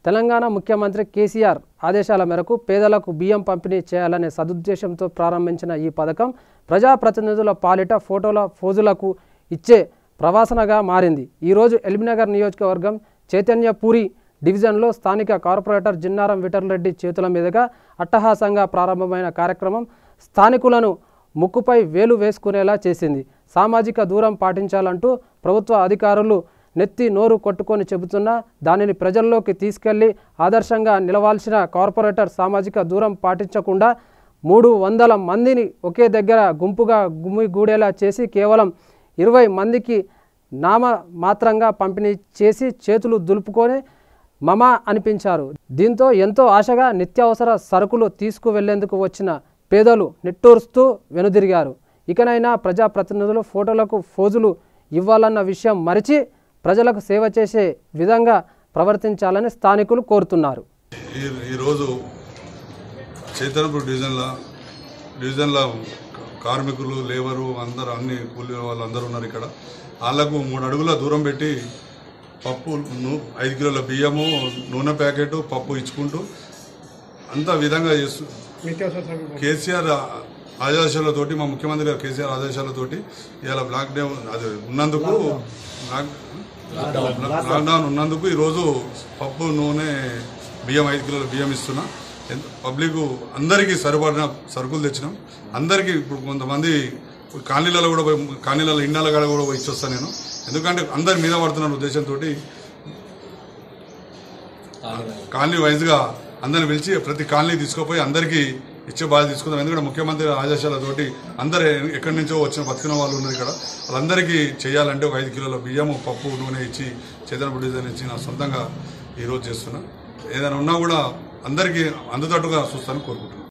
తెలంగాణ ముఖ్యమంత్రి కేసీఆర్ ఆదేశాల మేరకు పేదలకు బియ్యం పంపిణీ చేయాలనే సదుద్దేశంతో ప్రారంభించిన ఈ పథకం ప్రజాప్రతినిధుల పాలిట ఫోటోల ఫోజులకు ఇచ్చే ప్రవాసనగా మారింది. ఈరోజు ఎల్బీనగర్ నియోజకవర్గం చైతన్యపూరి డివిజన్లో స్థానిక కార్పొరేటర్ జిన్నారం విఠలరెడ్డి చేతుల మీదుగా అట్టహాసంగా ప్రారంభమైన కార్యక్రమం స్థానికులను ముక్కుపై వేలు వేసుకునేలా చేసింది. సామాజిక దూరం పాటించాలంటూ ప్రభుత్వ అధికారులు నెత్తి నోరు కొట్టుకొని చెబుతున్నా దానిని ప్రజల్లోకి తీసుకెళ్లి ఆదర్శంగా నిలవాల్సిన కార్పొరేటర్ సామాజిక దూరం పాటించకుండా 300 మందిని ఒకే దగ్గర గుంపుగా గుమిగూడేలా చేసి కేవలం 20 మందికి నామమాత్రంగా పంపిణీ చేసి చేతులు దులుపుకొని మమా అనిపించారు. దీంతో ఎంతో ఆశగా నిత్యావసర సరుకులు తీసుకువెళ్లేందుకు వచ్చిన పేదలు నిట్టూరుస్తూ వెనుదిరిగారు. ఇకనైనా ప్రజాప్రతినిధులు ఫోటోలకు ఫోజులు ఇవ్వాలన్న విషయం మరిచి ప్రజలకు సేవ చేసే విధంగా ప్రవర్తించాలని స్థానికులు కోరుతున్నారు. ఈరోజు చైతన్యపూర్ డివిజన్ల కార్మికులు లేబరు అందరూ అన్ని కూలి వాళ్ళు అందరూ ఉన్నారు. ఇక్కడ వాళ్ళకు 3 అడుగుల దూరం పెట్టి పప్పు 5 కిలోల బియ్యము నూనె ప్యాకెట్ పప్పు ఇచ్చుకుంటూ అంత విధంగా చేస్తూ కేసీఆర్ ఆదేశాలతోటి మా ముఖ్యమంత్రి గారు కేసీఆర్ ఆదేశాలతోటి ఇవాళ లాక్డౌన్ అది ఉన్నందుకు లాక్డౌన్ ఉన్నందుకు ఈరోజు పప్పు నూనె బియ్యం 5 కిలోల బియ్యం ఇస్తున్నా. పబ్లిక్ అందరికీ సరిపడిన సరుకులు తెచ్చినాం. అందరికీ ఇప్పుడు కొంతమంది కాలనీలలో కూడా పోయి కాలనీలలో ఇండ్ల కాడ కూడా పోయి ఇచ్చొస్తాను నేను. ఎందుకంటే అందరి మీద పడుతున్న ఉద్దేశంతో కాలనీ వైజ్గా అందరిని పిలిచి ప్రతి కాలనీ తీసుకుపోయి అందరికీ ఇచ్చే బాధ్యత తీసుకుందాం. ఎందుకంటే ముఖ్యమంత్రి ఆదేశాలతోటి అందరు ఎక్కడి నుంచో వచ్చిన బతికిన వాళ్ళు ఉన్నారు ఇక్కడ. వాళ్ళందరికీ చేయాలంటే ఒక 5 కిలోల బియ్యము పప్పు నూనె ఇచ్చి చైతన్యపూర్ డివిజన్ ఇచ్చి నా సొంతంగా ఈరోజు చేస్తున్నా. ఏదైనా ఉన్నా కూడా అందరికీ అందుతట్టుగా చూస్తానని కోరుకుంటున్నాను.